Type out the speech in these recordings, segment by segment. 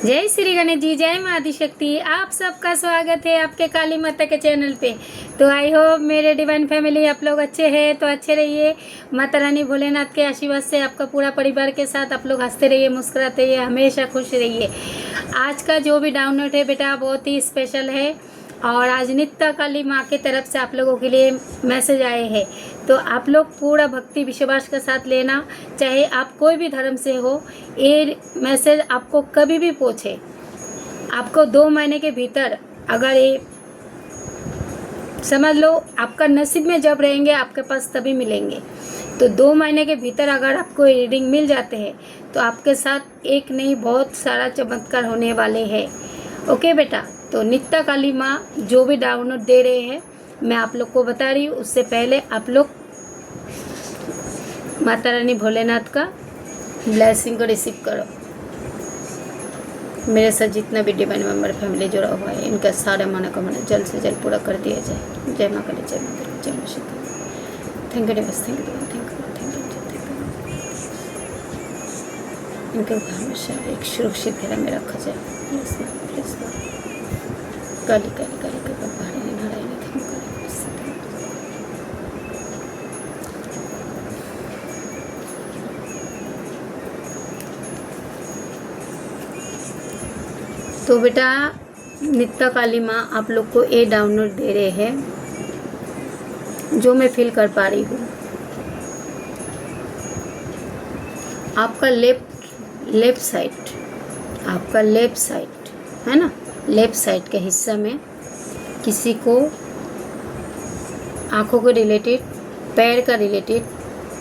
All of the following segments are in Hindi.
जय श्री गणेश जी, जय माँ आदिशक्ति। आप सबका स्वागत है आपके काली माता के चैनल पे। तो आई होप मेरे डिवाइन फैमिली आप लोग अच्छे हैं, तो अच्छे रहिए। माता रानी भोलेनाथ के आशीर्वाद से आपका पूरा परिवार के साथ आप लोग हंसते रहिए, मुस्कुराते रहिए, हमेशा खुश रहिए। आज का जो भी डाउनलोड है बेटा बहुत ही स्पेशल है और आज नित्य काली माँ की तरफ से आप लोगों के लिए मैसेज आए हैं। तो आप लोग पूरा भक्ति विश्वास के साथ लेना, चाहे आप कोई भी धर्म से हो। ये मैसेज आपको कभी भी पूछे, आपको 2 महीने के भीतर अगर ये समझ लो आपका नसीब में जब रहेंगे आपके पास तभी मिलेंगे। तो 2 महीने के भीतर अगर आपको रीडिंग मिल जाते हैं तो आपके साथ एक नहीं बहुत सारा चमत्कार होने वाले हैं। ओके बेटा, तो नित्य काली माँ जो भी डाउनलोड दे रहे हैं मैं आप लोग को बता रही हूँ। उससे पहले आप लोग माता रानी भोलेनाथ का ब्लेसिंग को रिसीव करो। मेरे साथ जितना भी डिवाइन मेंबर फैमिली जुड़ा हुआ है इनका सारे मनोकामना जल्द से जल्द पूरा कर दिया जाए। जय माँ काली, जय माँ काली, जय माँ शीतला। थैंक यू बस, थैंक यू, थैंक यू। इनको हमेशा एक सुरक्षित घेरा में रखा जाए। काली काली काली काली नारायणी नारायणी थैंक यू। तो बेटा नित्य काली माँ आप लोग को ये डाउनलोड दे रहे हैं जो मैं फील कर पा रही हूँ। आपका लेफ्ट साइड है ना, लेफ्ट साइड के हिस्सा में किसी को आँखों के रिलेटेड, पैर का रिलेटेड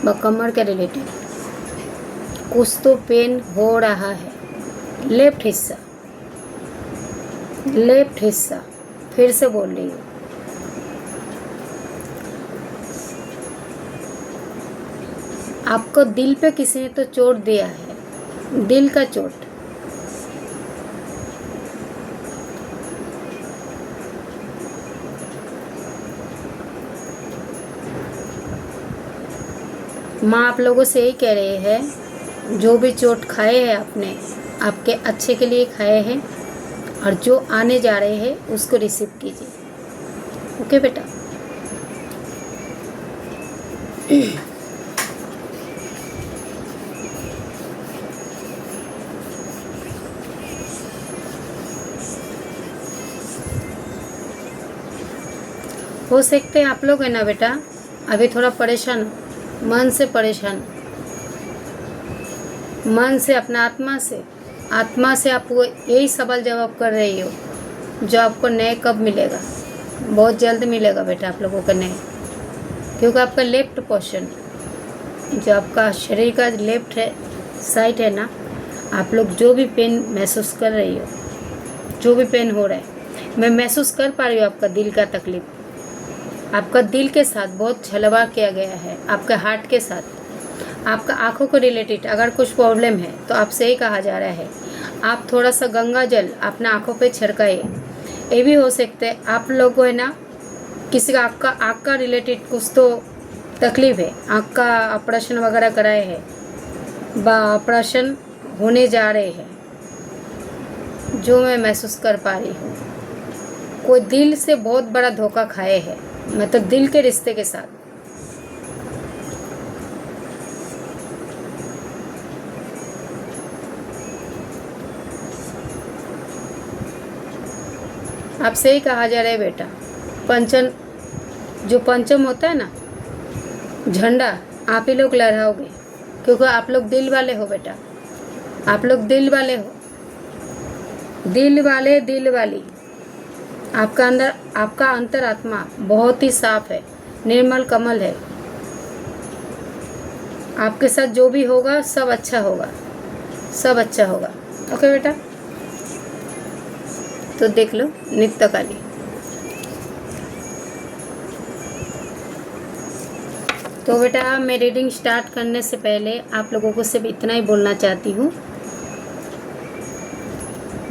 व कमर का रिलेटेड कुछ तो पेन हो रहा है। लेफ्ट हिस्सा फिर से बोल रही हूँ। आपको दिल पे किसी ने तो चोट दिया है, दिल का चोट। माँ आप लोगों से यही कह रहे हैं, जो भी चोट खाए हैं आपने आपके अच्छे के लिए खाए हैं और जो आने जा रहे हैं उसको रिसीव कीजिए। ओके बेटा। हो सकते हैं आप लोग है ना बेटा अभी थोड़ा परेशान, मन से परेशान, मन से अपना आत्मा से आपको यही सवाल जवाब कर रही हो, जो आपको न्याय कब मिलेगा। बहुत जल्द मिलेगा बेटा आप लोगों का न्याय, क्योंकि आपका लेफ्ट पोर्शन जो आपका शरीर का लेफ्ट है साइड है ना, आप लोग जो भी पेन महसूस कर रही हो, जो भी पेन हो रहा है, मैं महसूस कर पा रही हूँ। आपका दिल का तकलीफ, आपका दिल के साथ बहुत छलवा किया गया है, आपका हार्ट के साथ, आपका आँखों को रिलेटेड अगर कुछ प्रॉब्लम है तो आपसे ही कहा जा रहा है आप थोड़ा सा गंगा जल अपने आँखों पे छिड़काए। ये भी हो सकता है आप लोग को है ना किसी का आँख का रिलेटेड कुछ तो तकलीफ है, आँख का ऑपरेशन वगैरह कराए हैं व ऑपरेशन होने जा रहे हैं, जो मैं महसूस कर पा रही हूँ। कोई दिल से बहुत बड़ा धोखा खाए है, मतलब दिल के रिश्ते के साथ। आपसे ही कहा जा रहा है बेटा, पंचम होता है ना झंडा, आप ही लोग लहराओगे, क्योंकि आप लोग दिल वाले हो बेटा। आप लोग दिल वाले हो, दिल वाली। आपका अंतरात्मा बहुत ही साफ है, निर्मल कमल है। आपके साथ जो भी होगा सब अच्छा होगा, सब अच्छा होगा। ओके बेटा, तो देख लो नित्य काली। तो बेटा मैं रीडिंग स्टार्ट करने से पहले आप लोगों को सिर्फ इतना ही बोलना चाहती हूँ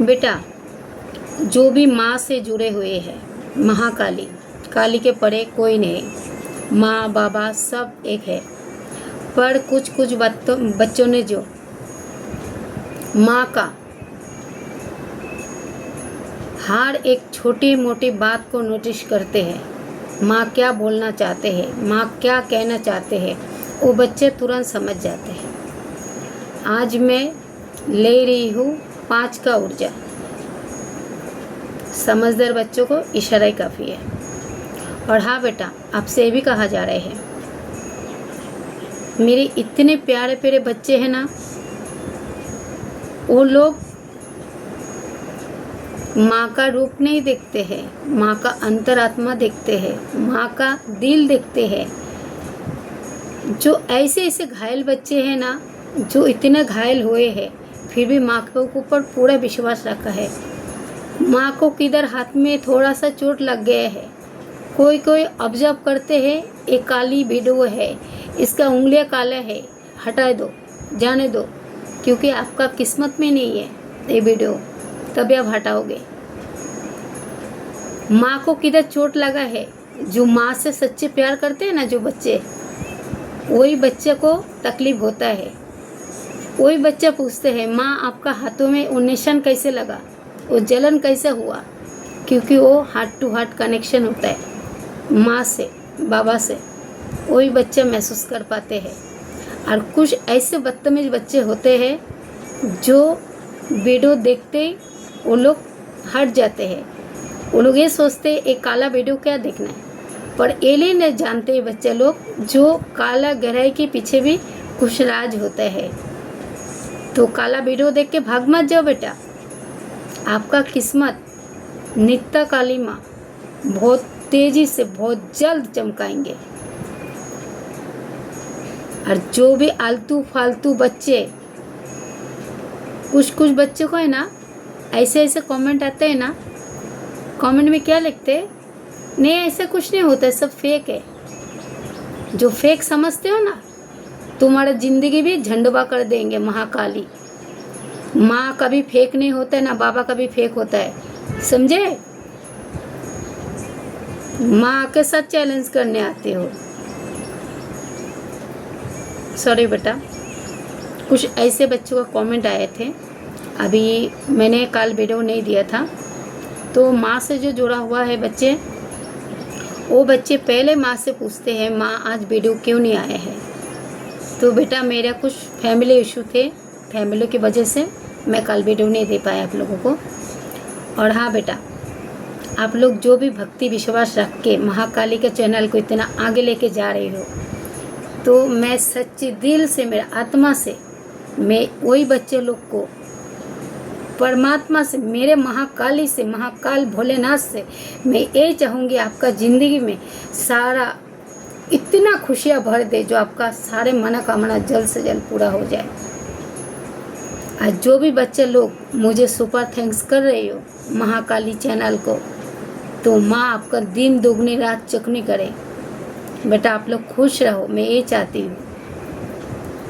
बेटा, जो भी माँ से जुड़े हुए हैं, महाकाली, काली के परे कोई नहीं, माँ बाबा सब एक है। पर कुछ बच्चों ने जो माँ का हर एक छोटी मोटी बात को नोटिस करते हैं। माँ क्या बोलना चाहते हैं, माँ क्या कहना चाहते हैं, वो बच्चे तुरंत समझ जाते हैं। आज मैं ले रही हूँ 5 का ऊर्जा। समझदार बच्चों को इशारा ही काफ़ी है। और हाँ बेटा, आपसे ये भी कहा जा रहा है, मेरे इतने प्यारे प्यारे बच्चे हैं ना, वो लोग माँ का रूप नहीं देखते हैं, माँ का अंतरात्मा देखते हैं, माँ का दिल देखते हैं। जो ऐसे ऐसे घायल बच्चे हैं ना, जो इतने घायल हुए हैं फिर भी माँ के ऊपर पूरा विश्वास रखा है। माँ को किधर हाथ में थोड़ा सा चोट लग गया है, कोई कोई ऑब्जर्व करते हैं, एक काली वीडियो है, इसका उंगलियां काला है, हटा दो, जाने दो, क्योंकि आपका किस्मत में नहीं है ये वीडियो, तभी आप हटाओगे। माँ को किधर चोट लगा है, जो माँ से सच्चे प्यार करते हैं ना जो बच्चे, वही बच्चे को तकलीफ होता है। वही बच्चा पूछते हैं, माँ आपका हाथों में वो निशान कैसे लगा, वो जलन कैसे हुआ, क्योंकि वो हार्ट टू हार्ट कनेक्शन होता है माँ से, बाबा से। वही बच्चे महसूस कर पाते हैं। और कुछ ऐसे बदतमीज बच्चे होते हैं जो वीडियो देखते ही वो लोग हट जाते हैं। वो लोग ये सोचते हैं एक काला वीडियो क्या देखना है, पर ये नहीं जानते हैं बच्चे लोग जो काला गहराई के पीछे भी कुछ राज होता है। तो काला वीडियो देख के भाग मत जाओ बेटा। आपका किस्मत नित्य काली माँ बहुत तेजी से बहुत जल्द चमकाएंगे। और जो भी आलतू फालतू बच्चे, कुछ बच्चों को है ना ऐसे ऐसे कमेंट आते हैं ना, कमेंट में क्या लिखते हैं, नहीं ऐसा कुछ नहीं होता है, सब फेक है। जो फेक समझते हो ना, तुम्हारा जिंदगी भी झंडवा कर देंगे महाकाली। माँ कभी फेक नहीं होता है ना, बाबा कभी फेक होता है, समझे। माँ के साथ चैलेंज करने आते हो। सॉरी बेटा, कुछ ऐसे बच्चों का कमेंट आए थे, अभी मैंने कल वीडियो नहीं दिया था। तो माँ से जो जुड़ा हुआ है बच्चे, वो बच्चे पहले माँ से पूछते हैं, माँ आज वीडियो क्यों नहीं आए हैं। तो बेटा मेरा कुछ फैमिली इशू थे, फैमिली की वजह से मैं कल वीडियो नहीं दे पाया आप लोगों को। और हाँ बेटा, आप लोग जो भी भक्ति विश्वास रख के महाकाली के चैनल को इतना आगे लेके जा रहे हो, तो मैं सच्चे दिल से, मेरे आत्मा से, मैं वही बच्चे लोग को परमात्मा से, मेरे महाकाली से, महाकाल भोलेनाथ से मैं ये चाहूँगी आपका ज़िंदगी में सारा इतना खुशियाँ भर दे, जो आपका सारे मनोकामना जल्द से जल्द पूरा हो जाए। आज जो भी बच्चे लोग मुझे सुपर थैंक्स कर रहे हो महाकाली चैनल को, तो माँ आपका दिन दुगनी रात चौगुनी करे। बेटा आप लोग खुश रहो, मैं ये चाहती हूँ।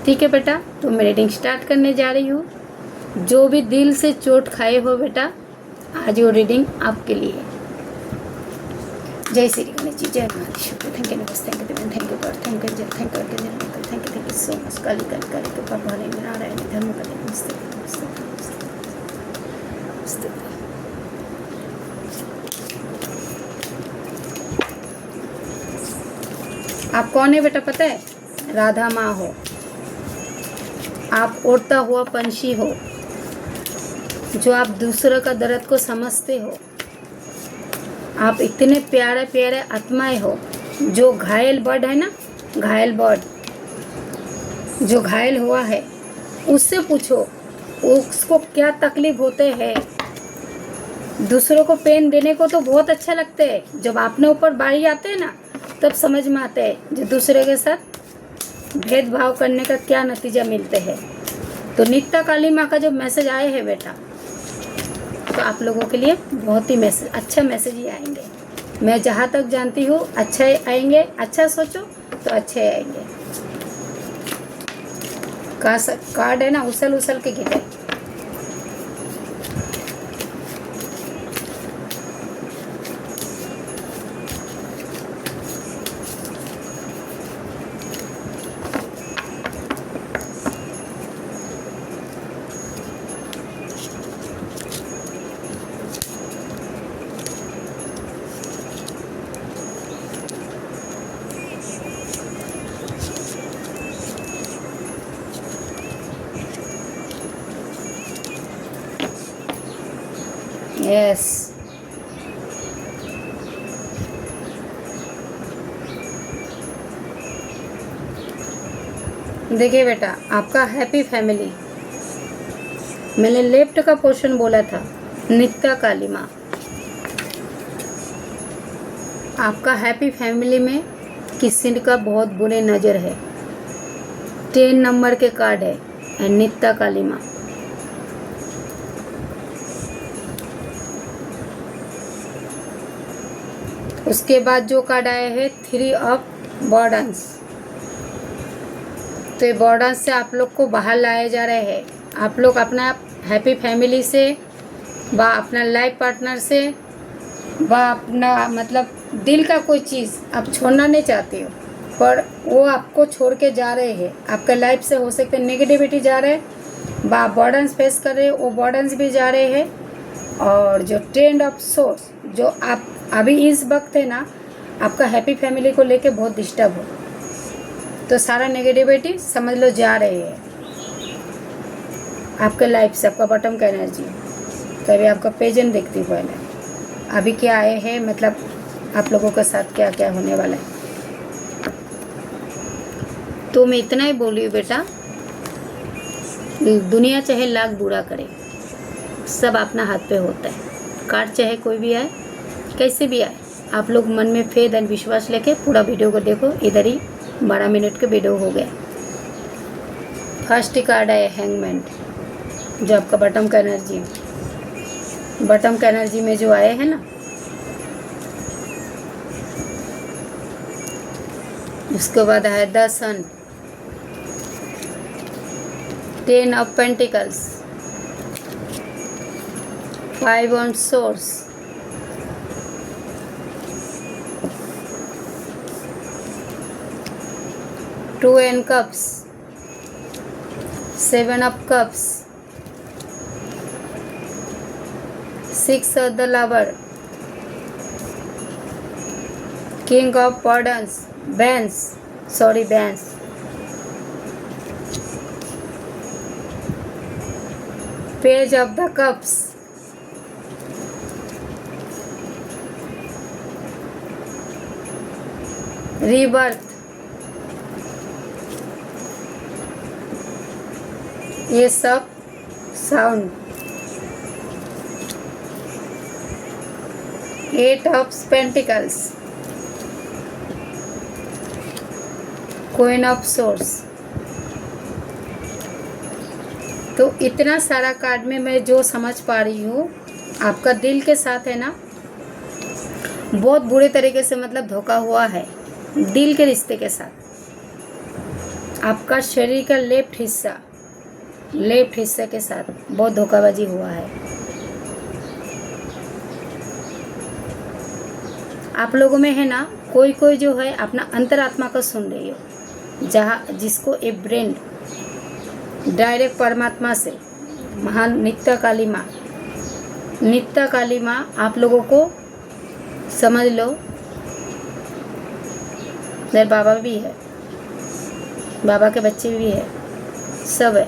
ठीक है बेटा, तो मैं रीडिंग स्टार्ट करने जा रही हूँ। जो भी दिल से चोट खाए हो बेटा, आज वो रीडिंग आपके लिए। जय श्री गणेश जी, जय माता शुक्र, थैंक यू, नमस्ते, thank you, thank you God, thank you, thank you, thank you so much. Kali Kali Kali कृपा भरे नारायण धर्म काली, नमस्ते नमस्ते नमस्ते। आप कौन है बेटा पता है? राधा माँ हो। आप उड़ता हुआ पंछी हो, जो आप दूसरों का दर्द को समझते हो। आप इतने प्यारे प्यारे आत्माएं हो। जो घायल बर्ड है ना, घायल बर्ड जो घायल हुआ है, उससे पूछो उसको क्या तकलीफ होते हैं। दूसरों को पेन देने को तो बहुत अच्छा लगता है, जब आपने ऊपर बारी आते हैं ना, तब समझ में आता है जो दूसरे के साथ भेदभाव करने का क्या नतीजा मिलते हैं। तो नित्य काली माँ का जो मैसेज आए हैं बेटा, तो आप लोगों के लिए बहुत ही अच्छा मैसेज ही आएंगे। मैं जहाँ तक जानती हूँ अच्छे आएंगे। अच्छा सोचो तो अच्छे आएंगे। कार्ड है ना, उछल उछल के गिरे। यस, देखिए बेटा, आपका हैप्पी फैमिली, मैंने लेफ्ट का पोर्शन बोला था, नित्या काली माँ। आपका हैप्पी फैमिली में किसी का बहुत बुरे नज़र है, 10 नंबर के कार्ड है एंड नित्या काली माँ। उसके बाद जो कार्ड आया है 3 ऑफ बॉर्डन्स। तो ये बॉर्डन्स से आप लोग को बाहर लाया जा रहा है। आप लोग अपना हैप्पी फैमिली से व अपना लाइफ पार्टनर से व अपना मतलब दिल का कोई चीज़ आप छोड़ना नहीं चाहते हो, पर वो आपको छोड़ के जा रहे हैं। आपका लाइफ से हो सकता है नेगेटिविटी जा रहे हैं व आप बॉर्डन्स फेस कर रहे हो, वो बॉर्डन्स भी जा रहे हैं। और जो ट्रेंड ऑफ सोर्स जो आप अभी इस वक्त है ना, आपका हैप्पी फैमिली को लेके बहुत डिस्टर्ब हो, तो सारा नेगेटिविटी समझ लो जा रहे हैं आपके लाइफ से। आपका बॉटम का एनर्जी, कभी आपका पेजेंट देखती हूँ पहले, अभी क्या आए हैं, मतलब आप लोगों के साथ क्या क्या होने वाला है। तो मैं इतना ही बोली हूँ बेटा, दुनिया चाहे लाख बुरा करे, सब अपना हाथ पे होता है। कार्ड चाहे कोई भी आए, कैसे भी आए, आप लोग मन में फेथ एंड विश्वास लेके पूरा वीडियो को देखो। इधर ही 12 मिनट के वीडियो हो गया। फर्स्ट कार्ड है हैंगमैन, जो आपका बॉटम का एनर्जी, बॉटम का एनर्जी में जो आए हैं ना, उसके बाद है the sun, 10 of pentacles, 5 on swords, 2 in cups, 7 of cups, 6 of the lover, king of pardons, bands, page of the cups, rebirth, ये सब sound, 8 of pentacles, queen of source. तो इतना सारा कार्ड में मैं जो समझ पा रही हूँ, आपका दिल के साथ है ना बहुत बुरे तरीके से मतलब धोखा हुआ है, दिल के रिश्ते के साथ। आपका शरीर का लेफ्ट हिस्से के साथ बहुत धोखाबाजी हुआ है। आप लोगों में है ना कोई जो है अपना अंतरात्मा को सुन रही हो, जिसको ए ब्रेन डायरेक्ट परमात्मा से, महान नित्या काली माँ आप लोगों को समझ लो। मेरे बाबा भी है, बाबा के बच्चे भी है, सब है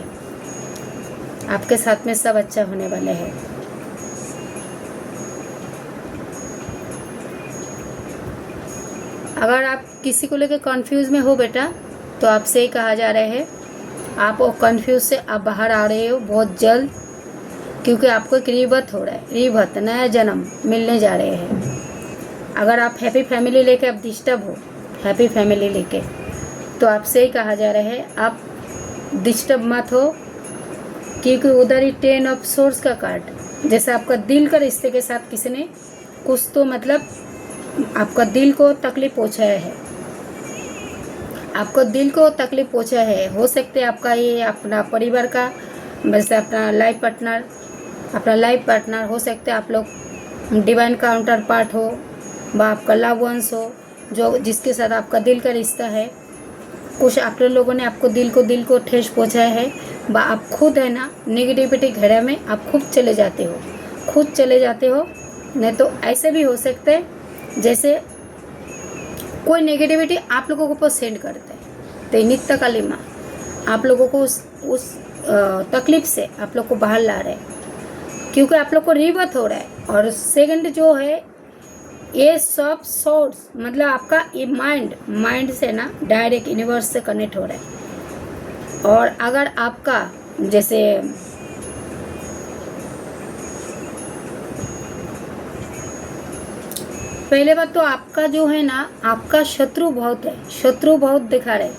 आपके साथ में, सब अच्छा होने वाले हैं। अगर आप किसी को लेकर कंफ्यूज में हो बेटा, तो आपसे ही कहा जा रहा है, आप वो कंफ्यूज से आप बाहर आ रहे हो बहुत जल्द, क्योंकि आपको एक रीबर्थ हो रहा है, रीबर्थ नया जन्म मिलने जा रहे हैं। अगर आप हैप्पी फैमिली लेके आप डिस्टर्ब हो, हैप्पी फैमिली लेके, तो आपसे ही कहा जा रहा है आप डिस्टर्ब मत हो, क्योंकि उधर ही 10 ऑफ सोर्स का कार्ड, जैसे आपका दिल का रिश्ते के साथ किसी ने कुछ तो मतलब आपका दिल को तकलीफ पहुंचाया है, आपको दिल को तकलीफ पहुंचा है। हो सकते आपका ये अपना परिवार का, वैसे अपना लाइफ पार्टनर हो सकते, आप लोग डिवाइन काउंटर पार्ट हो व आपका लव वंस हो, जो जिसके साथ आपका दिल का रिश्ता है। कुछ आप लोगों ने आपको दिल को ठेस पहुंचाया है, व आप खुद है ना नेगेटिविटी घेरा में आप खुद चले जाते हो। नहीं तो ऐसे भी हो सकते है जैसे कोई नेगेटिविटी आप लोगों को ऊपर सेंड करते हैं, तो नित्या काली माँ आप लोगों को उस तकलीफ से आप लोग को बाहर ला रहे हैं, क्योंकि आप लोग को रीबर्थ हो रहा है और सेकंड जो है ये सब सोर्स मतलब आपका ये माइंड से ना डायरेक्ट यूनिवर्स से कनेक्ट हो रहा है। और अगर आपका जैसे पहले बात तो आपका जो है ना आपका शत्रु बहुत है, शत्रु बहुत दिखा रहे।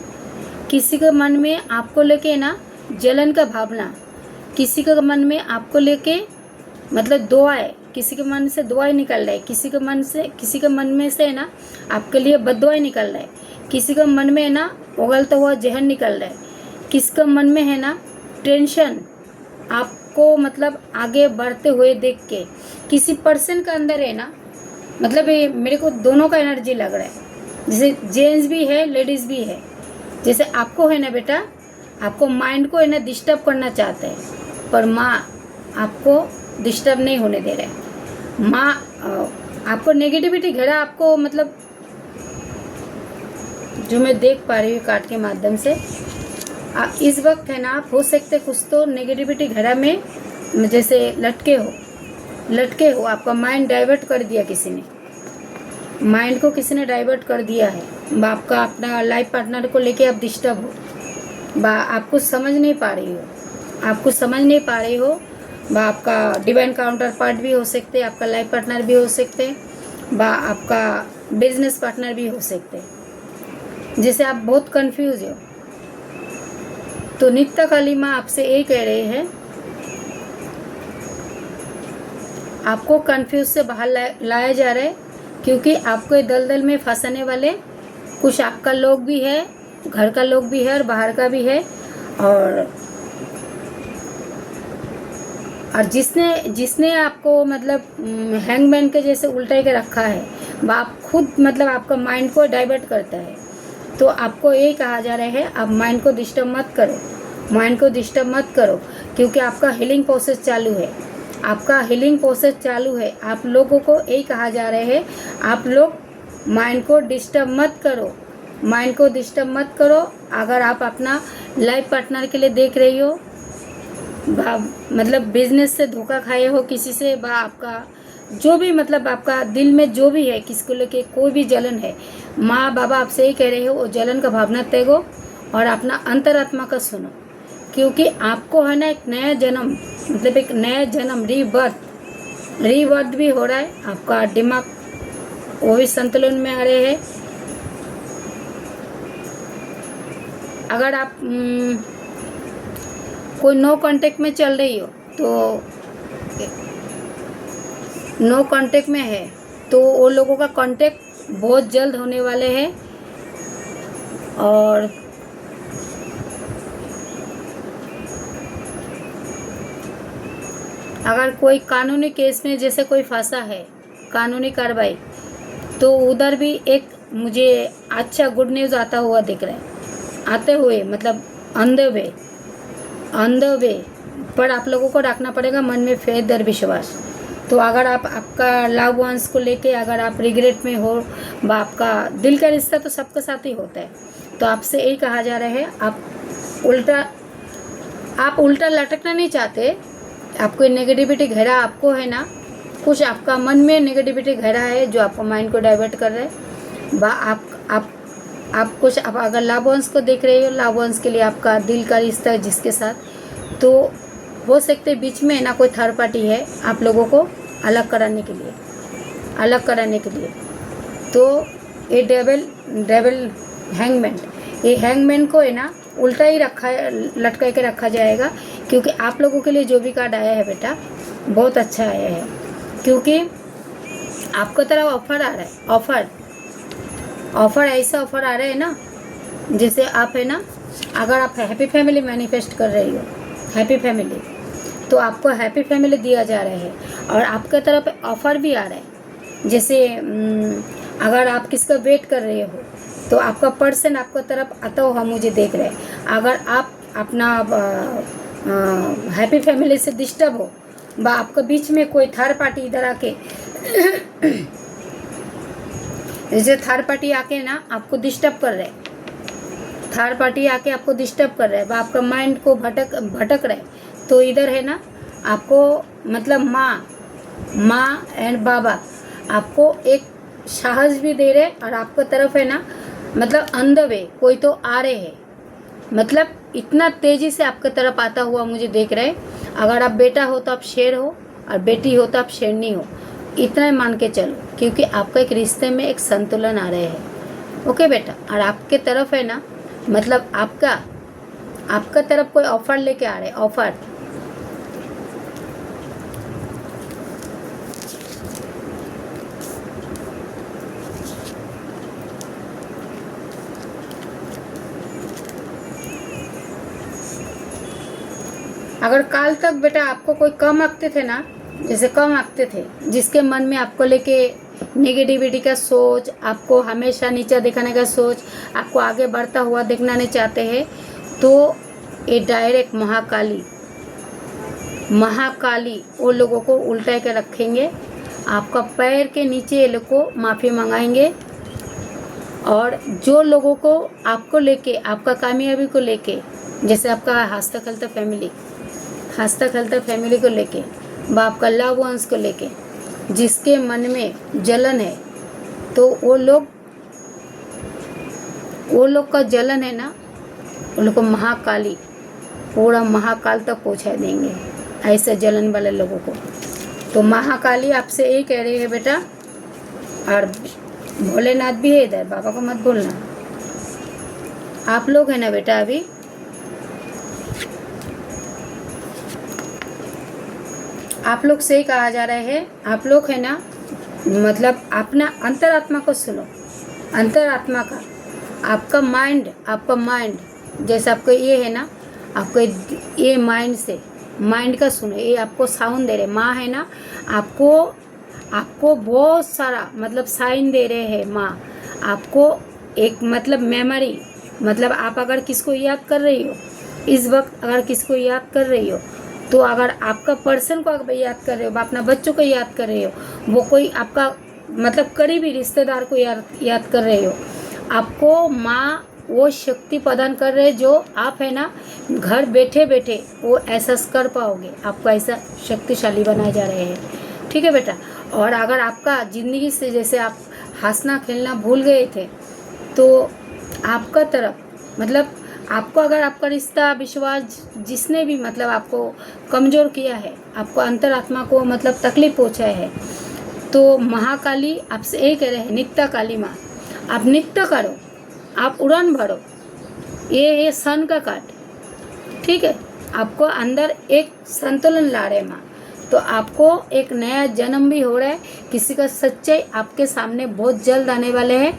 किसी के मन में आपको लेके ना जलन का भावना, किसी के मन में आपको लेके मतलब दुआएं, किसी के मन से दुआएं निकल रहा है, किसी के मन में से ना आपके लिए बद्दुआएं निकल रहा है, किसी के मन में ना उगलता हुआ जहर निकल रहा है, किसी के मन में है ना टेंशन आपको मतलब आगे बढ़ते हुए देख के, किसी पर्सन के अंदर है ना मतलब ये मेरे को दोनों का एनर्जी लग रहा है, जैसे जेंट्स भी है लेडीज़ भी है। जैसे आपको है ना बेटा, आपको माइंड को है ना डिस्टर्ब करना चाहते हैं पर माँ आपको डिस्टर्ब नहीं होने दे रहे हैं। माँ आपको नेगेटिविटी घेरा, आपको मतलब जो मैं देख पा रही हूँ कार्ड के माध्यम से आप इस वक्त है ना, आप हो सकते कुछ तो नेगेटिविटी घेरा में जैसे लटके हो, आपका माइंड डाइवर्ट कर दिया किसी ने, माइंड को किसी ने डाइवर्ट कर दिया है। आपका अपना लाइफ पार्टनर को लेके आप डिस्टर्ब हो, आपको समझ नहीं पा रही हो, आपका डिवाइन काउंटर पार्ट भी हो सकते, आपका लाइफ पार्टनर भी हो सकते, आपका बिजनेस पार्टनर भी हो सकते, जिसे आप बहुत कंफ्यूज हो। तो नित्य काली माँ आपसे यही कह रहे हैं, आपको कंफ्यूज से बाहर लाया जा रहा है, क्योंकि आपको ये दलदल में फंसाने वाले कुछ आपका लोग भी है, घर का लोग भी है और बाहर का भी है। और जिसने आपको मतलब हैंगमैन के जैसे उल्टा के रखा है, वह आप खुद मतलब आपका माइंड को डाइवर्ट करता है। तो आपको यही कहा जा रहा है, आप माइंड को डिस्टर्ब मत करो, क्योंकि आपका हीलिंग प्रोसेस चालू है, आप लोगों को यही कहा जा रहा है, आप लोग माइंड को डिस्टर्ब मत करो। अगर आप अपना लाइफ पार्टनर के लिए देख रही हो, मतलब बिजनेस से धोखा खाए हो किसी से, आपका जो भी मतलब आपका दिल में जो भी है, किसको लेके कोई भी जलन है, माँ बाबा आपसे ही कह रहे हो वो जलन का भावना त्यागो और अपना अंतरात्मा का सुनो, क्योंकि आपको है ना एक नया जन्म मतलब एक नया जन्म रीबर्थ भी हो रहा है। आपका दिमाग वो भी संतुलन में आ रहे हैं। अगर आप कोई नो कांटेक्ट में चल रही हो, तो नो कांटेक्ट में है तो वो लोगों का कांटेक्ट बहुत जल्द होने वाले हैं। और अगर कोई कानूनी केस में जैसे कोई फंसा है, कानूनी कार्रवाई, तो उधर भी एक मुझे अच्छा गुड न्यूज़ आता हुआ दिख रहा है, आते हुए मतलब ऑन द वे। पर आप लोगों को रखना पड़ेगा मन में फेथ और विश्वास। तो अगर आप आपका लव वंस को लेके अगर आप रिग्रेट में हो, आपका दिल का रिश्ता तो सबके साथ ही होता है, तो आपसे यही कहा जा रहा है, आप उल्टा लटकना नहीं चाहते। आपको नेगेटिविटी घेरा, आपको है ना कुछ आपका मन में नेगेटिविटी घेरा है जो आपको माइंड को डाइवर्ट कर रहा है। आप कुछ आप अगर लव वंस को देख रहे हो, लव वंस के लिए आपका दिल का रिश्ता है जिसके साथ, तो हो सकते बीच में ना कोई थर्ड पार्टी है आप लोगों को अलग कराने के लिए। तो ये डेविल हैंगमैन, ये हैंगमैन को है ना उल्टा ही लटका के रखा जाएगा, क्योंकि आप लोगों के लिए जो भी कार्ड आया है बेटा बहुत अच्छा आया है, क्योंकि आपको तरफ ऑफर आ रहा है, ऑफर ऐसा ऑफर आ रहा है ना, जैसे आप है ना अगर आप हैप्पी फैमिली मैनिफेस्ट कर रही हो, हैप्पी फैमिली, तो आपको हैप्पी फैमिली दिया जा रहा है। और आपके तरफ ऑफर भी आ रहा है, जैसे अगर आप किसका वेट कर रहे हो तो आपका पर्सन आपका तरफ आता हुआ मुझे देख रहे हैं। अगर आप अपना हैप्पी फैमिली से डिस्टर्ब हो, आपके बीच में कोई थर्ड पार्टी इधर आके जैसे थर्ड पार्टी आके ना आपको डिस्टर्ब कर रहे हैं, थर्ड पार्टी आके आपको डिस्टर्ब कर रहा है, आपका माइंड को भटक रहा है, तो इधर है ना आपको मतलब माँ एंड बाबा आपको एक साहस भी दे रहे, और आपको तरफ है ना मतलब ऑन द वे कोई तो आ रहे हैं, मतलब इतना तेज़ी से आपके तरफ आता हुआ मुझे देख रहे। अगर आप बेटा हो तो आप शेर हो, और बेटी हो तो आप शेरनी हो, इतना ही मान के चलो, क्योंकि आपका एक रिश्ते में एक संतुलन आ रहे हैं। ओके बेटा, और आपके तरफ है ना मतलब आपका तरफ कोई ऑफर लेके आ रहे हैं, ऑफर। अगर काल तक बेटा आपको कोई कम आंकते थे ना, जैसे कम आंकते थे, जिसके मन में आपको लेके नेगेटिविटी का सोच, आपको हमेशा नीचा दिखाने का सोच, आपको आगे बढ़ता हुआ देखना नहीं चाहते हैं, तो ये डायरेक्ट महाकाली वो लोगों को उल्टा के रखेंगे। आपका पैर के नीचे ये लोग को माफ़ी मंगाएंगे। और जो लोगों को आपको लेके, आपका कामयाबी को लेके, जैसे आपका हंसता खेलता फैमिली को लेके, बाप का लव वंस को लेके जिसके मन में जलन है, तो वो लोग का जलन है ना, उन लोग को महाकाली पूरा महाकाल तक पहुंचा देंगे, ऐसे जलन वाले लोगों को। तो महाकाली आपसे यही कह रही है बेटा, और भोलेनाथ भी है इधर, बाबा को मत भूलना। आप लोग है ना बेटा, अभी आप लोग से ही कहा जा रहा है, आप लोग है ना मतलब अपना अंतरात्मा को सुनो, अंतरात्मा का आपका माइंड जैसे आपको ये है ना, आपको ये माइंड का सुनो, ये आपको साउंड दे रहे। माँ है ना, आपको बहुत सारा मतलब साइन दे रहे हैं। माँ आपको एक मतलब मेमोरी, मतलब आप अगर किसको याद कर रही हो इस वक्त, अगर किसको याद कर रही हो, तो अगर आपका पर्सन को अगर याद कर रहे हो, अपना बच्चों को याद कर रहे हो, वो कोई आपका मतलब करीबी रिश्तेदार को याद कर रहे हो, आपको माँ वो शक्ति प्रदान कर रहे हैं जो आप है ना घर बैठे बैठे वो एहसास कर पाओगे। आपको ऐसा शक्तिशाली बनाए जा रहे हैं, ठीक है बेटा। और अगर आपका ज़िंदगी से जैसे आप हंसना खेलना भूल गए थे, तो आपका तरफ मतलब आपको अगर आपका रिश्ता विश्वास जिसने भी मतलब आपको कमज़ोर किया है, आपको अंतरात्मा को मतलब तकलीफ पहुँचाया है, तो महाकाली आपसे यही कह रहे हैं, नित्य काली माँ आप नित्य करो, आप उड़ान भरो, ये सन का काट, ठीक है। आपको अंदर एक संतुलन ला रहे माँ, तो आपको एक नया जन्म भी हो रहा है। किसी का सच्चाई आपके सामने बहुत जल्द आने वाले हैं,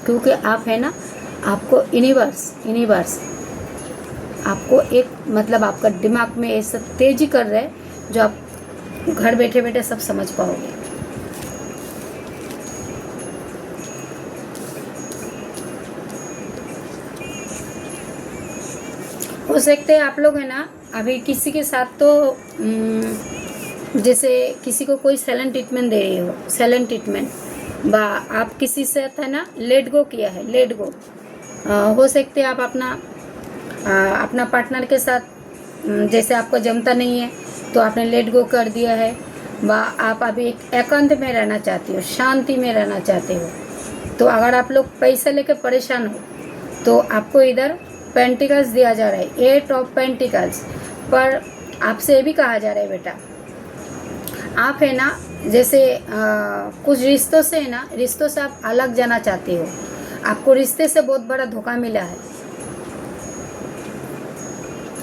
क्योंकि आप है ना, आपको यूनिवर्स आपको एक मतलब आपका दिमाग में ऐसा तेजी कर रहा है जो आप घर बैठे बैठे सब समझ पाओगे। हो सकते हैं आप लोग है ना अभी किसी के साथ तो जैसे किसी को कोई साइलेंट ट्रीटमेंट दे रही हो, साइलेंट ट्रीटमेंट, बा आप किसी से है ना लेट गो किया है, लेट गो। हो सकते हैं आप अपना पार्टनर के साथ जैसे आपको जमता नहीं है तो आपने लेट गो कर दिया है, बा आप अभी एक एकांत में रहना चाहती हो, शांति में रहना चाहते हो। तो अगर आप लोग पैसा लेकर परेशान हो तो आपको इधर पेंटिकल्स दिया जा रहा है, 8 ऑफ पेंटिकल्स। पर आपसे ये भी कहा जा रहा है बेटा, आप है ना जैसे कुछ रिश्तों से है ना, रिश्तों से आप अलग जाना चाहते हो, आपको रिश्ते से बहुत बड़ा धोखा मिला है।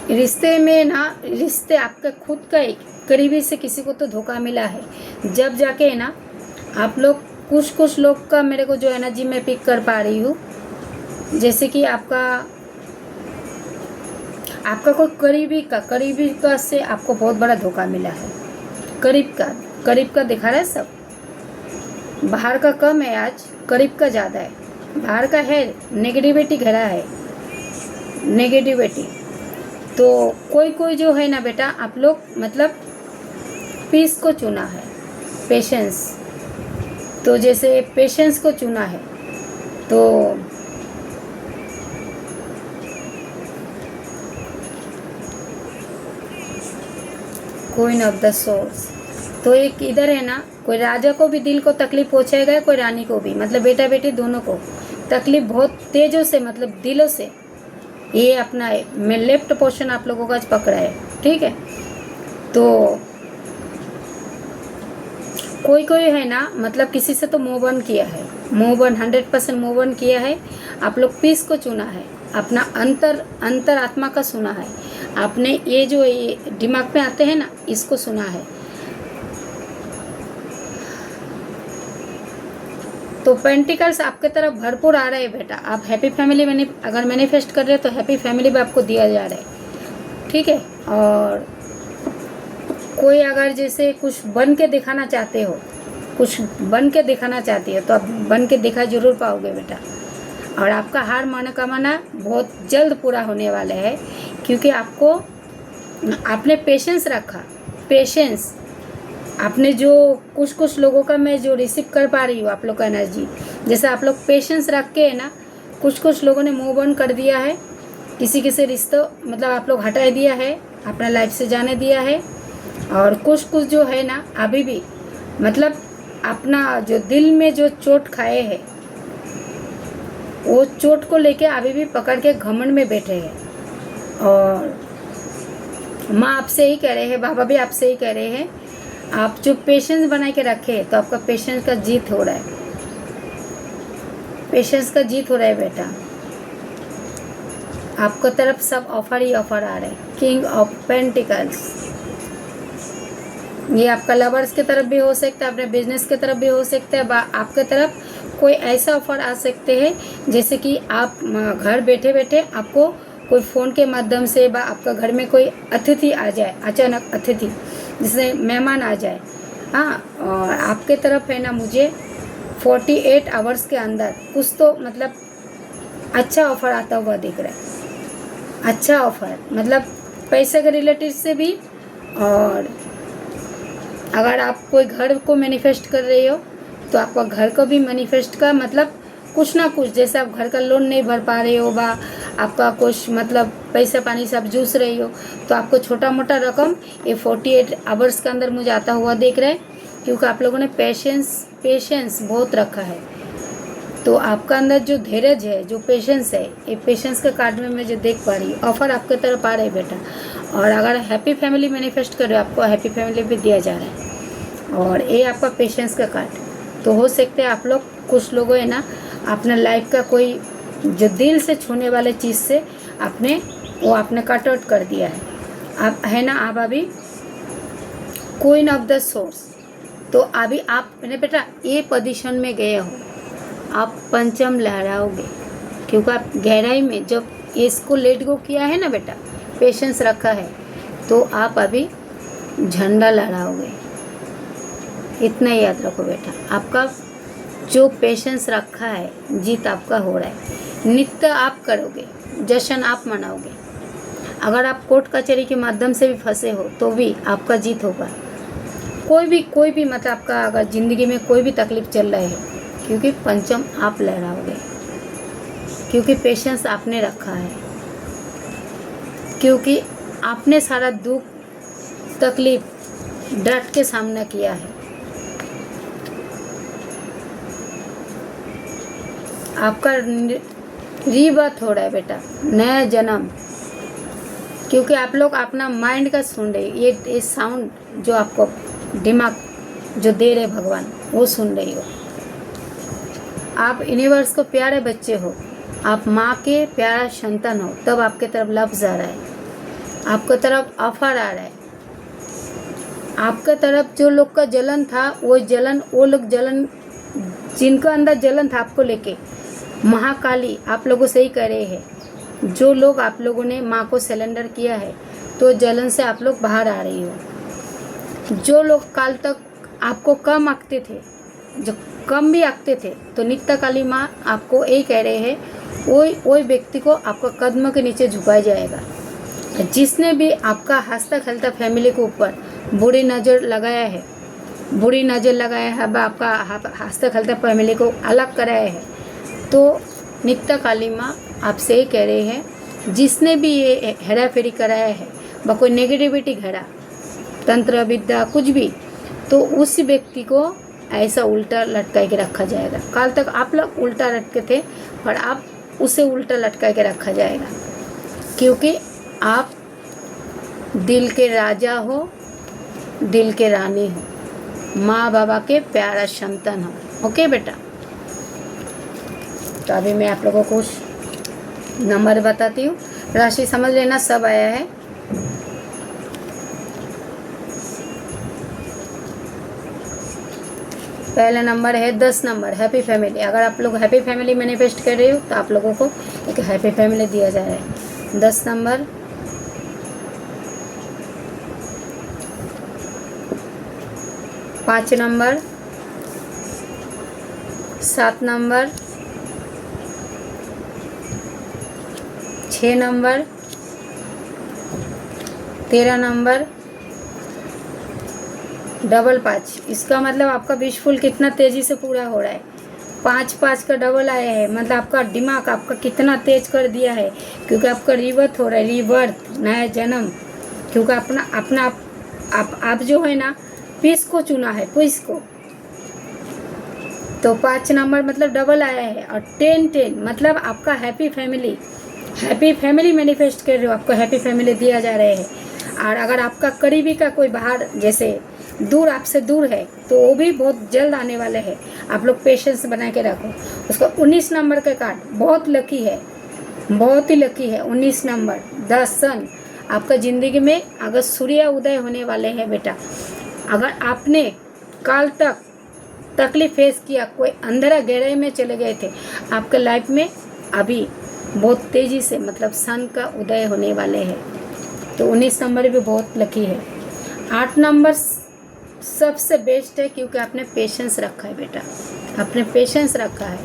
रिश्ते में ना, रिश्ते आपका खुद का एक करीबी से किसी को तो धोखा मिला है, जब जाके है ना आप लोग कुछ लोग का मेरे को जो एनर्जी मैं पिक कर पा रही हूँ, जैसे कि आपका कोई करीबी का से आपको बहुत बड़ा धोखा मिला है। करीब का दिखा रहा है सब, बाहर का कम है आज, करीब का ज़्यादा है। बाहर का है नेगेटिविटी घरा है, नेगेटिविटी। तो कोई जो है ना बेटा, आप लोग मतलब पीस को चुना है, पेशेंस। तो जैसे पेशेंस को चुना है, तो क्वीन ऑफ द सोर्स, तो एक इधर है ना, कोई राजा को भी दिल को तकलीफ पहुंचाएगा, कोई रानी को भी, मतलब बेटा बेटी दोनों को तकलीफ बहुत तेजों से, मतलब दिलों से। ये अपना है, मैं लेफ्ट पोर्शन आप लोगों का आज पकड़ा है, ठीक है। तो कोई कोई है ना, मतलब किसी से तो मूव ऑन किया है, मूव ऑन 100% मूव ऑन किया है। आप लोग पीस को चुना है, अपना अंतर आत्मा का सुना है आपने। ये जो ये दिमाग में आते हैं ना, इसको सुना है। तो पेंटिकल्स आपके तरफ भरपूर आ रहे हैं बेटा। आप हैप्पी फैमिली अगर मैनिफेस्ट कर रहे हो तो हैप्पी फैमिली भी आपको दिया जा रहा है, ठीक है। और कोई अगर जैसे कुछ बन के दिखाना चाहते हो, कुछ बन के दिखाना चाहती हो, तो आप बन के दिखा जरूर पाओगे बेटा। और आपका हार मनोकामना बहुत जल्द पूरा होने वाला है, क्योंकि आपने पेशेंस रखा। पेशेंस आपने जो कुछ लोगों का मैं जो रिसीव कर पा रही हूँ आप लोग का एनर्जी, जैसे आप लोग पेशेंस रख के है ना, कुछ लोगों ने मूव ऑन कर दिया है, किसी रिश्तों मतलब आप लोग हटा दिया है, अपना लाइफ से जाने दिया है। और कुछ जो है ना अभी भी, मतलब अपना जो दिल में जो चोट खाए हैं, वो चोट को लेके अभी भी पकड़ के घमंड में बैठे हैं। और माँ आपसे ही कह रहे हैं, बाबा भी आपसे ही कह रहे हैं, आप जो पेशेंस बना के रखे, तो आपका पेशेंस का जीत हो रहा है, पेशेंस का जीत हो रहा है बेटा। आपको तरफ सब ऑफर ही ऑफर आ रहे हैं। किंग ऑफ पेंटिकल्स, ये आपका लवर्स की तरफ भी हो सकता है, अपने बिजनेस की तरफ भी हो सकता है। आपके तरफ कोई ऐसा ऑफर आ सकते हैं, जैसे कि आप घर बैठे बैठे आपको कोई फ़ोन के माध्यम से आपका घर में कोई अतिथि आ जाए, अचानक अतिथि जैसे मेहमान आ जाए, हाँ। और आपके तरफ है ना, मुझे 48 आवर्स के अंदर कुछ तो मतलब अच्छा ऑफर आता हुआ दिख रहा है। अच्छा ऑफर मतलब पैसे के रिलेटेड से भी। और अगर आप कोई घर को मैनिफेस्ट कर रहे हो, तो आपका घर को भी मैनिफेस्ट का मतलब कुछ ना कुछ, जैसे आप घर का लोन नहीं भर पा रहे हो, आपका कुछ मतलब पैसा पानी से आप जूझ रही हो, तो आपको छोटा मोटा रकम ये 48 आवर्स के अंदर मुझे आता हुआ देख रहा है, क्योंकि आप लोगों ने पेशेंस बहुत रखा है। तो आपका अंदर जो धैर्य है, जो पेशेंस है, ये पेशेंस के कार्ड में मैं जो देख पा रही हूँ, ऑफर आपके तरफ आ रहा है बेटा। और अगर हैप्पी फैमिली मैनिफेस्ट कर रहे हो, आपको हैप्पी फैमिली भी दिया जा रहा है। और ये आपका पेशेंस का कार्ड। तो हो सकते हैं आप लोग, कुछ लोगों है ना, अपने लाइफ का कोई जो दिल से छूने वाले चीज़ से आपने कट आउट कर दिया है। आप है ना, आप अभी क्वीन ऑफ द सोर्स, तो अभी आप मैंने बेटा ये पोजीशन में गए हो, आप पंचम लहराओगे, क्योंकि आप गहराई में जब इसको लेट गो किया है ना बेटा, पेशेंस रखा है, तो आप अभी झंडा लहराओगे। इतना याद रखो बेटा, आपका जो पेशेंस रखा है, जीत आपका हो रहा है। नित्य आप करोगे, जश्न आप मनाओगे। अगर आप कोर्ट कचहरी के माध्यम से भी फंसे हो, तो भी आपका जीत होगा। कोई भी मतलब आपका अगर ज़िंदगी में कोई भी तकलीफ चल रही है, क्योंकि पंचम आप लहराओगे, क्योंकि पेशेंस आपने रखा है, क्योंकि आपने सारा दुख तकलीफ डट के सामना किया है। आपका रीबर्थ हो रहा है बेटा, नया जन्म, क्योंकि आप लोग अपना माइंड का सुन रहे, ये साउंड जो आपको दिमाग जो दे रहे भगवान, वो सुन रही हो। आप यूनिवर्स को प्यारे बच्चे हो, आप माँ के प्यारा संतान हो, तब आपके तरफ लफ्ज़ आ रहा है, आपके तरफ ऑफर आ रहा है। आपके तरफ जो लोग का जलन था, वो लोग जलन, जिनका अंदर जलन था आपको लेके, महाकाली आप लोगों से ही कह रहे हैं। जो लोग आप लोगों ने माँ को सिलेंडर किया है, तो जलन से आप लोग बाहर आ रही हो। जो लोग काल तक आपको कम आंकते थे, जो कम भी आंकते थे, तो नित्य काली माँ आपको यही कह रहे हैं, वही व्यक्ति को आपका कदम के नीचे झुकाया जाएगा। जिसने भी आपका हंसता खेलता फैमिली के ऊपर बुरी नज़र लगाया है, आपका हंसता खेलता फैमिली को अलग कराया है, तो नित्य काली माँ आपसे ही कह रहे हैं, जिसने भी ये हेरा फेरी कराया है, कोई नेगेटिविटी घेरा, तंत्र विद्या कुछ भी, तो उस व्यक्ति को ऐसा उल्टा लटका के रखा जाएगा। कल तक आप लोग उल्टा लटके थे और आप उसे उल्टा लटका के रखा जाएगा, क्योंकि आप दिल के राजा हो, दिल के रानी हो, माँ बाबा के प्यारा संतान हो। ओके बेटा, तो अभी मैं आप लोगों को कुछ नंबर बताती हूँ, राशि समझ लेना, सब आया है। पहला नंबर है 10 नंबर, हैप्पी फैमिली। अगर आप लोग हैप्पी फैमिली मैनिफेस्ट कर रहे हो तो आप लोगों को एक हैप्पी फैमिली दिया जा रहा है। 10 number, 5 number, 7 number, 6 number, 13 number, double 5। इसका मतलब आपका विशफुल कितना तेज़ी से पूरा हो रहा है। 5 का डबल आया है, मतलब आपका दिमाग आपका कितना तेज कर दिया है, क्योंकि आपका रिवर्थ हो रहा है, रिवर्थ, नया जन्म। क्योंकि अपना आप जो है ना पीस को चुना है, पीस को। तो 5 नंबर मतलब डबल आया है, और 10 मतलब आपका हैप्पी फैमिली मैनिफेस्ट कर रहे हो, आपको हैप्पी फैमिली दिया जा रहे हैं। और अगर आपका करीबी का कोई बाहर जैसे दूर आपसे दूर है तो वो भी बहुत जल्द आने वाले हैं। आप लोग पेशेंस बना के रखो उसको। 19 नंबर का कार्ड बहुत लकी है, बहुत ही लकी है। 19 नंबर, द सन। आपका ज़िंदगी में अगर सूर्य उदय होने वाले हैं बेटा। अगर आपने कल तक तकलीफ फेस किया, कोई अंधेरा गहराई में चले गए थे, आपके लाइफ में अभी बहुत तेज़ी से मतलब सन का उदय होने वाले हैं। तो 19 नंबर भी बहुत लकी है। 8 नंबर सबसे बेस्ट है, क्योंकि आपने पेशेंस रखा है बेटा, आपने पेशेंस रखा है,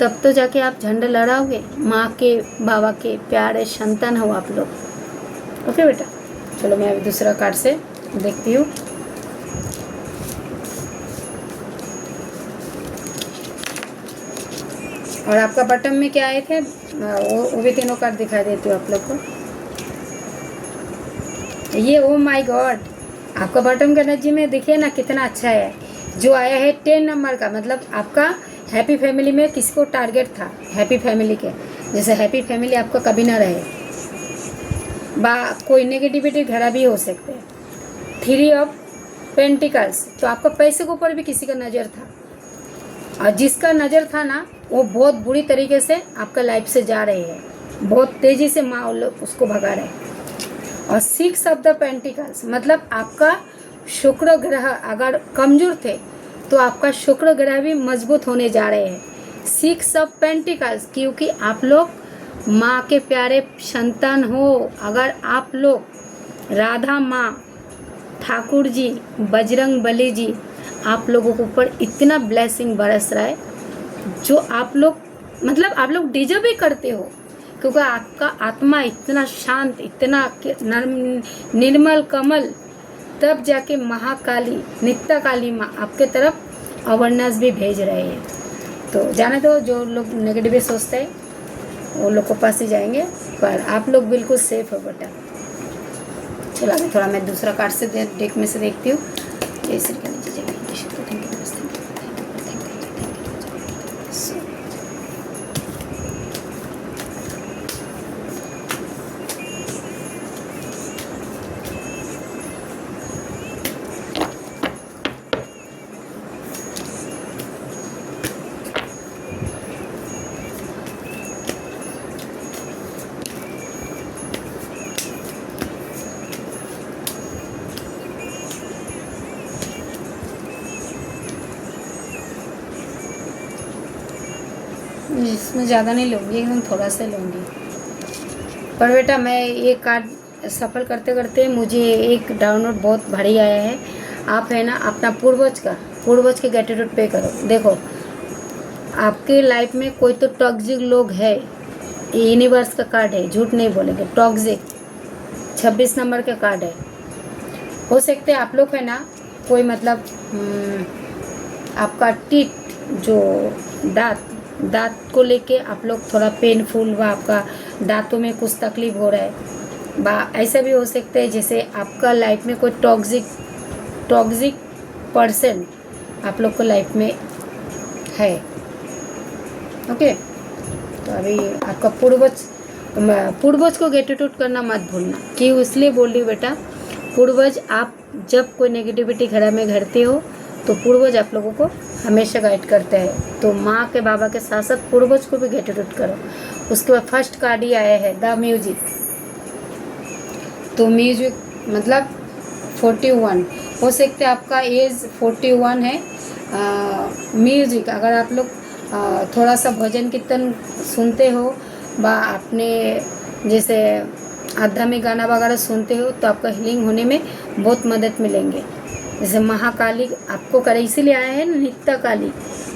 तब तो जाके आप झंडा लड़ाओगे। माँ के बाबा के प्यारे संतान हो आप लोग। ओके बेटा, चलो मैं अभी दूसरा कार्ड से देखती हूँ। और आपका बटन में क्या आए थे वो भी तीनों कार्ड दिखाई देती हूँ आप लोग को। ये ओ माय गॉड, आपका बटन का एनर्जी में देखिए ना कितना अच्छा है। जो आया है 10 नंबर का, मतलब आपका हैप्पी फैमिली में किसको टारगेट था, हैप्पी फैमिली के। जैसे हैप्पी फैमिली आपका कभी ना रहे, कोई नेगेटिविटी घरा भी हो सकते हैं। 3 ऑफ पेंटिकल्स, तो आपका पैसे के ऊपर भी किसी का नज़र था, और जिसका नज़र था ना वो बहुत बुरी तरीके से आपका लाइफ से जा रहे हैं, बहुत तेज़ी से माँ उसको भगा रहे हैं। और 6 ऑफ द पेंटिकल्स मतलब आपका शुक्र ग्रह अगर कमज़ोर थे तो आपका शुक्र ग्रह भी मजबूत होने जा रहे हैं। 6 ऑफ पेंटिकल्स, क्योंकि आप लोग माँ के प्यारे संतान हो। अगर आप लोग राधा माँ, ठाकुर जी, बजरंग बली जी, आप लोगों के ऊपर इतना ब्लेसिंग बरस रहा है जो आप लोग मतलब आप लोग डिजर्व भी करते हो, क्योंकि आपका आत्मा इतना शांत, इतना निर्मल कमल, तब जाके महाकाली नित्या काली माँ आपके तरफ अवेयरनेस भी भेज रहे हैं। तो जाने दो, जो लोग नेगेटिव सोचते हैं वो लोग को पास ही जाएंगे, पर आप लोग बिल्कुल सेफ हो बेटा। चलो अभी थोड़ा मैं दूसरा कार्ड से डेक में से देखती हूँ। जय श्री गणेश जी, जय गणेश, थैंक यू। इसमें ज़्यादा नहीं लूँगी, एकदम थोड़ा सा लूँगी। पर बेटा मैं ये कार्ड सफ़र करते करते मुझे एक डाउनलोड बहुत भारी आया है। आप है ना अपना पूर्वज के ग्रेटिट्यूड पे करो। देखो आपके लाइफ में कोई तो टॉक्सिक लोग है, ये यूनिवर्स का कार्ड है, झूठ नहीं बोलेंगे। टॉक्सिक 26 नंबर का कार्ड है। हो सकते हैं आप लोग है ना कोई मतलब आपका टीथ जो दांत को लेके आप लोग थोड़ा पेनफुल व आपका दांतों में कुछ तकलीफ हो रहा है, ऐसा भी हो सकता है जैसे आपका लाइफ में कोई टॉक्सिक टॉक्सिक पर्सन आप लोग को लाइफ में है। ओके, तो अभी आपका पूर्वज को ग्रेटिट्यूड करना मत भूलना। क्यों इसलिए बोल रही हूँ बेटा, पूर्वज आप जब कोई नेगेटिविटी घर में घरते हो तो पूर्वज आप लोगों को हमेशा गाइड करते हैं। तो माँ के बाबा के साथ साथ पूर्वज को भी ग्रेटिट्यूड करो। उसके बाद फर्स्ट कार्ड ही आया है द म्यूजिक। तो म्यूजिक मतलब 41 हो सकते आपका एज 41 है। म्यूजिक अगर आप लोग थोड़ा सा भजन कीर्तन सुनते हो व अपने जैसे आध्यात्मिक गाना वगैरह सुनते हो तो आपका हीलिंग होने में बहुत मदद मिलेंगे। जैसे महाकाली आपको करे इसीलिए आया है नित्य काली।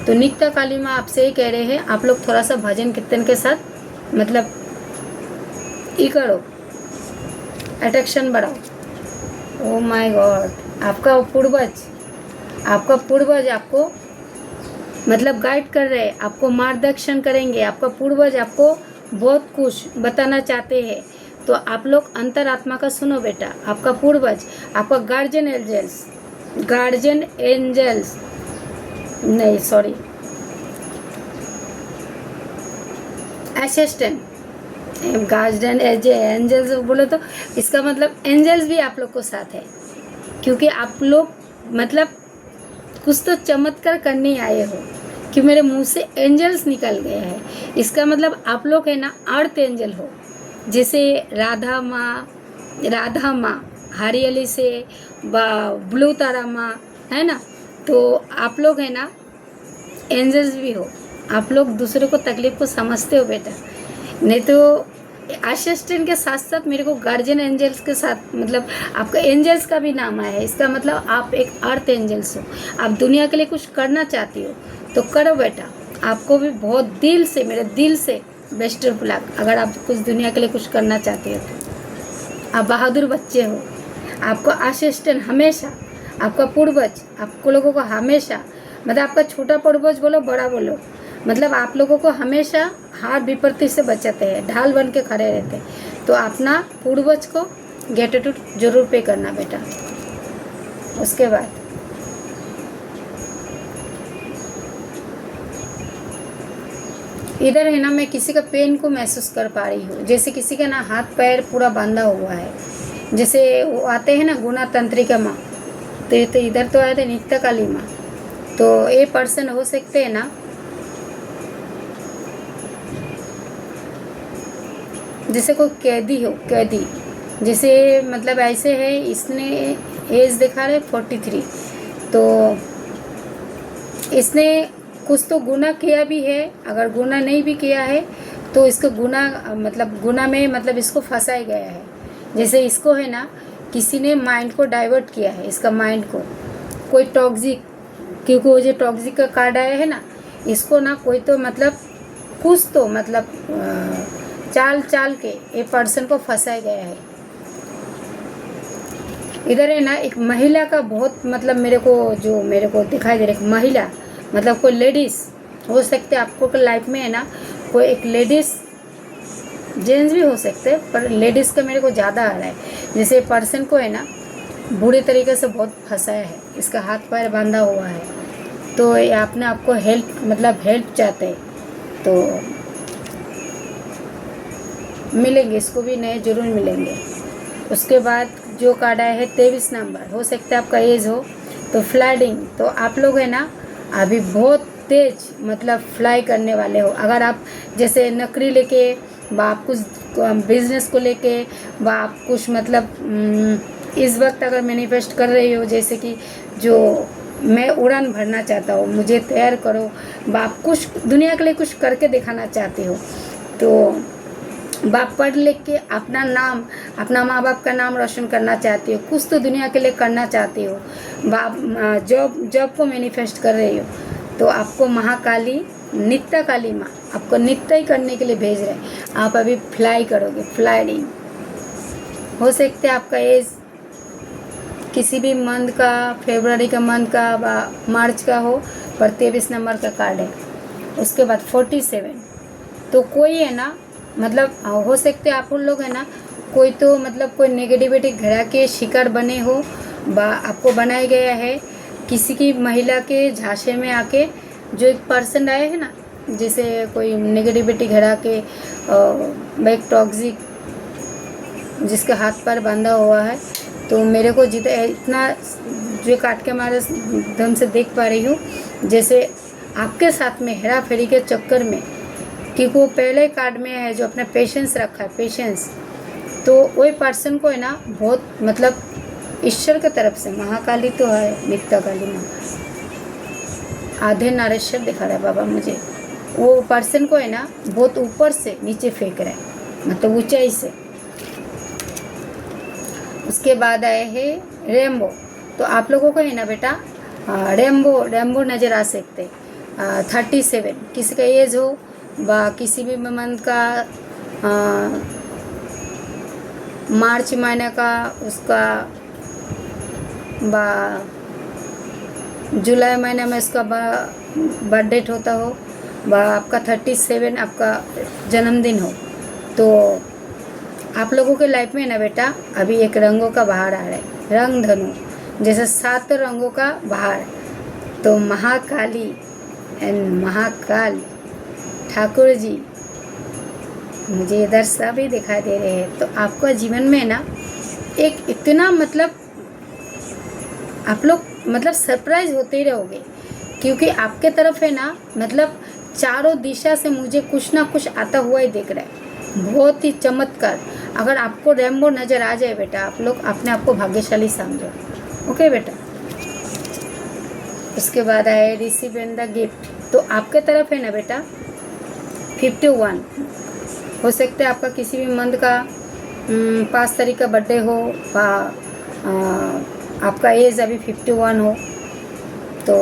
तो नित्य काली माँ आपसे ही कह रहे हैं आप लोग थोड़ा सा भजन कीर्तन के साथ मतलब ये करो, अट्रैक्शन बढ़ाओ। ओ माय गॉड, आपका पूर्वज आपको मतलब गाइड कर रहे हैं, आपको मार्गदर्शन करेंगे। आपका पूर्वज आपको बहुत कुछ बताना चाहते हैं। तो आप लोग अंतरात्मा का सुनो बेटा। आपका पूर्वज, आपका गार्जियन एंजल्स नहीं सॉरी असिस्टेंट, गार्जियन एंजल्स बोलो तो इसका मतलब एंजल्स भी आप लोग को साथ है। क्योंकि आप लोग मतलब कुछ तो चमत्कार करने आए हो कि मेरे मुंह से एंजल्स निकल गए हैं। इसका मतलब आप लोग है ना अर्थ एंजल हो। जैसे राधा माँ हरियाली से ब्लू तारा माँ है ना, तो आप लोग है ना एंजल्स भी हो। आप लोग दूसरों को तकलीफ को समझते हो बेटा। नहीं तो असिस्टेंट के साथ साथ मेरे को गार्जियन एंजल्स के साथ मतलब आपका एंजल्स का भी नाम आया है। इसका मतलब आप एक अर्थ एंजल्स हो। आप दुनिया के लिए कुछ करना चाहती हो तो करो बेटा। आपको भी बहुत दिल से, मेरे दिल से बेस्ट ऑफ लक। अगर आप कुछ दुनिया के लिए कुछ करना चाहते हो तो आप बहादुर बच्चे हो। आपको असिस्टेंट हमेशा, आपका पूर्वज आपको लोगों को हमेशा मतलब आपका छोटा पूर्वज बोलो बड़ा बोलो, मतलब आप लोगों को हमेशा हार विपत्ति से बचाते हैं, ढाल बन के खड़े रहते हैं। तो अपना पूर्वज को ग्रेटिट्यूड जरूर पे करना बेटा। उसके बाद इधर है ना मैं किसी का पेन को महसूस कर पा रही हूँ। जैसे किसी का ना हाथ पैर पूरा बांधा हुआ है। जैसे वो आते हैं ना गुना तंत्रिका माँ, तो इधर तो आए थे नित्य काली माँ। तो ये पर्सन हो सकते हैं ना जैसे कोई कैदी हो, कैदी जैसे मतलब ऐसे है। इसने एज दिखा रहे 43। तो इसने कुछ तो गुनाह किया भी है। अगर गुनाह नहीं भी किया है तो इसको गुनाह में मतलब इसको फंसाया गया है। जैसे इसको है ना किसी ने माइंड को डाइवर्ट किया है, इसका माइंड को कोई टॉक्सिक, क्योंकि वो जो टॉक्सिक का कार्ड आया है ना, इसको ना कोई तो मतलब कुछ तो मतलब चाल के ये पर्सन को फंसाया गया है। इधर है ना एक महिला का बहुत मतलब मेरे को दिखाई दे रहा है। महिला मतलब कोई लेडीज हो सकते आपको लाइफ में है ना, कोई एक लेडीज, जेंट्स भी हो सकते हैं पर लेडीज़ का मेरे को ज़्यादा आ रहा है। जैसे पर्सन को है ना बुरी तरीके से बहुत फंसाया है, इसका हाथ पैर बांधा हुआ है। तो ये आपने आपको हेल्प चाहते हैं तो मिलेंगे, इसको भी नए जरूर मिलेंगे। उसके बाद जो कार्ड आया है 23 नंबर, हो सकता है आपका एज हो तो फ्लाइंग। तो आप लोग है ना अभी बहुत तेज मतलब फ्लाई करने वाले हो। अगर आप जैसे नौकरी लेके व आप कुछ बिजनेस को लेके व आप कुछ मतलब इस वक्त अगर मैनिफेस्ट कर रही हो जैसे कि जो मैं उड़ान भरना चाहता हूँ, मुझे तैयार करो, व आप कुछ दुनिया के लिए कुछ करके दिखाना चाहते हो तो बाप पढ़ लिख के अपना नाम, अपना माँ बाप का नाम रोशन करना चाहती हो, कुछ तो दुनिया के लिए करना चाहती हो, बाप जॉब को मैनिफेस्ट कर रही हो तो आपको महाकाली नित्य काली माँ आपको नित्य ही करने के लिए भेज रहे हैं। आप अभी फ्लाई करोगे, फ्लाइंग। हो सकते आपका एज किसी भी मंथ का, फरवरी का मंथ का व मार्च का हो, पर 23 नंबर का कार्ड है। उसके बाद 47। तो कोई है ना मतलब हो सकते आप उन लोग है ना कोई तो मतलब कोई नेगेटिविटी घड़ा के शिकार बने हो आपको बनाया गया है किसी की महिला के झांसे में आके जो एक पर्सन आए हैं ना, जैसे कोई नेगेटिविटी घड़ा के एक टॉक्सिक जिसके हाथ पर बांधा हुआ है, तो मेरे को इतना जो काट के हमारे दम से देख पा रही हूँ, जैसे आपके साथ में हेरा फेरी के चक्कर में, क्योंकि वो पहले कार्ड में है जो अपना पेशेंस रखा है, पेशेंस, तो वही पर्सन को है ना बहुत मतलब ईश्वर की तरफ से, महाकाली तो है, नित्या काली माँ, आधे नारेश्वर दिखा रहा है बाबा मुझे, वो पर्सन को है ना बहुत ऊपर से नीचे फेंक रहा है, मतलब ऊंचाई से। उसके बाद आए हैं रेम्बो, तो आप लोगों को है ना बेटा रेम्बो नज़र आ सकते 37, किसी का एज हो व किसी भी मंथ का मार्च महीने का उसका जुलाई महीने में इसका बर्थ डेट होता हो, आपका 37 आपका जन्मदिन हो, तो आप लोगों के लाइफ में ना बेटा अभी एक रंगों का बहार आ रहा है, रंग धनु, जैसे 7 रंगों का बहार। तो महाकाली एंड महाकाल ठाकुर जी मुझे इधर सभी दिखाई दे रहे हैं। तो आपका जीवन में ना एक इतना मतलब आप लोग मतलब सरप्राइज होते ही रहोगे, क्योंकि आपके तरफ है ना मतलब चारों दिशा से मुझे कुछ ना कुछ आता हुआ ही दिख रहा है, बहुत ही चमत्कार। अगर आपको रेम्बो नज़र आ जाए बेटा, आप लोग अपने आप को भाग्यशाली समझो। ओके बेटा। उसके बाद आए रिसीव एंड द गिफ्ट, तो आपके तरफ है ना बेटा 51 हो सकता है, आपका किसी भी मंथ का 5 तारीख का बर्थडे हो, आपका एज अभी 51 हो, तो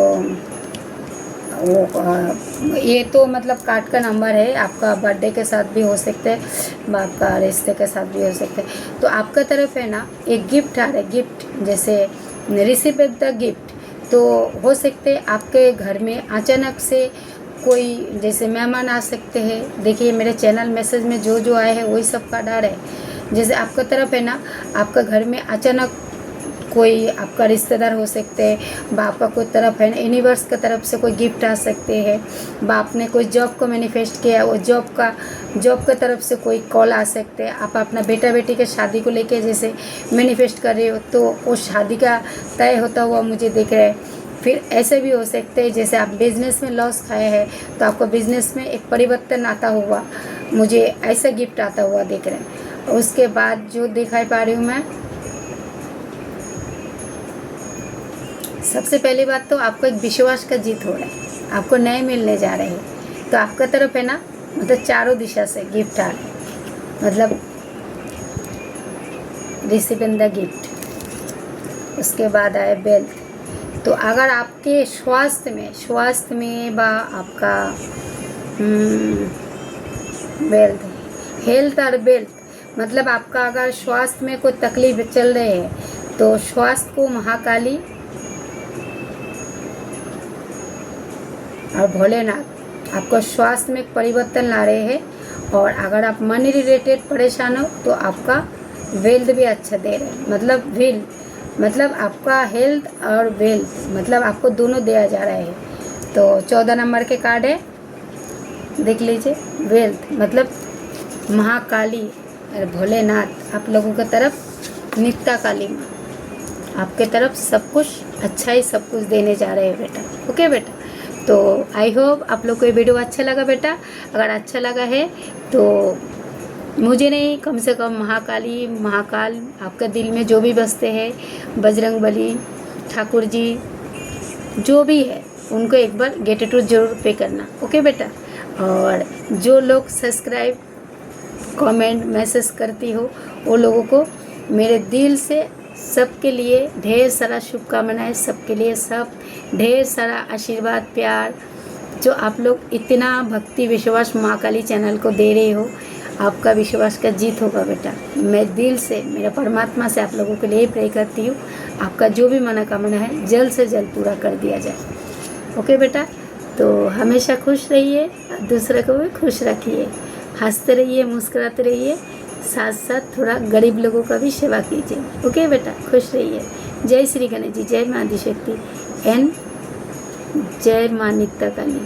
वो ये तो मतलब कार्ड का नंबर है, आपका बर्थडे के साथ भी हो सकते हैं, आपका रिश्ते के साथ भी हो सकते हैं। तो आपका तरफ है ना एक गिफ्ट आ रहा है, गिफ्ट जैसे रिसीव द गिफ्ट, तो हो सकते आपके घर में अचानक से कोई जैसे मेहमान आ सकते हैं। देखिए मेरे चैनल मैसेज में जो जो आए हैं वही सब कार्ड आ रहे हैं। जैसे आपका तरफ है ना आपका घर में अचानक कोई आपका रिश्तेदार हो सकते हैं, आपका कोई तरफ है यूनिवर्स की तरफ से कोई गिफ्ट आ सकते हैं, आपने कोई जॉब को मैनिफेस्ट किया, वो जॉब की तरफ से कोई कॉल आ सकते हैं। आप अपना बेटा बेटी के शादी को लेके जैसे मैनिफेस्ट कर रहे हो, तो वो शादी का तय होता हुआ मुझे दिख रहा है। फिर ऐसे भी हो सकते हैं जैसे आप बिज़नेस में लॉस खाए हैं, तो आपको बिज़नेस में एक परिवर्तन आता हुआ मुझे ऐसा गिफ्ट आता हुआ दिख रहा है। उसके बाद जो दिखाई पा रही हूँ मैं, सबसे पहली बात तो आपको एक विश्वास का जीत हो रहा है, आपको नए मिलने जा रहे हैं। तो आपका तरफ है ना मतलब चारों दिशा से गिफ्ट आ रहे हैं, मतलब रिसीव इन द गिफ्ट। उसके बाद आए वेल्थ, तो अगर आपके स्वास्थ्य में बा आपका वेल्थ, हेल्थ और वेल्थ, मतलब आपका अगर स्वास्थ्य में कोई तकलीफ चल रही है, तो स्वास्थ्य को महाकाली और भोलेनाथ आपको स्वास्थ्य में परिवर्तन ला रहे हैं। और अगर आप मनी रिलेटेड परेशान हो तो आपका वेल्थ भी अच्छा दे रहे हैं, मतलब आपका हेल्थ और वेल्थ मतलब आपको दोनों दिया जा रहा है। तो 14 नंबर के कार्ड है, देख लीजिए। वेल्थ मतलब महाकाली और भोलेनाथ आप लोगों की तरफ, नित्या काली माँ आपके तरफ सब कुछ अच्छा ही सब कुछ देने जा रहे हैं बेटा। ओके बेटा, तो आई होप आप लोग को ये वीडियो अच्छा लगा बेटा। अगर अच्छा लगा है तो मुझे नहीं, कम से कम महाकाल आपका दिल में जो भी बसते हैं, बजरंगबली, ठाकुर जी जो भी है, उनको एक बार ग्रेटिट्यूड जरूर पे करना। ओके बेटा, और जो लोग सब्सक्राइब कमेंट मैसेज करती हो वो लोगों को मेरे दिल से सबके लिए ढेर सारा शुभकामनाएं, सबके लिए सब ढेर सारा आशीर्वाद प्यार। जो आप लोग इतना भक्ति विश्वास महाकाली चैनल को दे रहे हो, आपका विश्वास का जीत होगा बेटा। मैं दिल से मेरा परमात्मा से आप लोगों के लिए प्रे करती हूँ, आपका जो भी मनोकामना है जल्द से जल्द पूरा कर दिया जाए। ओके बेटा, तो हमेशा खुश रहिए, दूसरे को भी खुश रखिए, हंसते रहिए, मुस्कुराते रहिए, साथ साथ थोड़ा गरीब लोगों का भी सेवा कीजिए। ओके बेटा, खुश रहिए। जय श्री गणेश जी, जय माँ आदिशक्ति। एन जय माँ नित्या काली।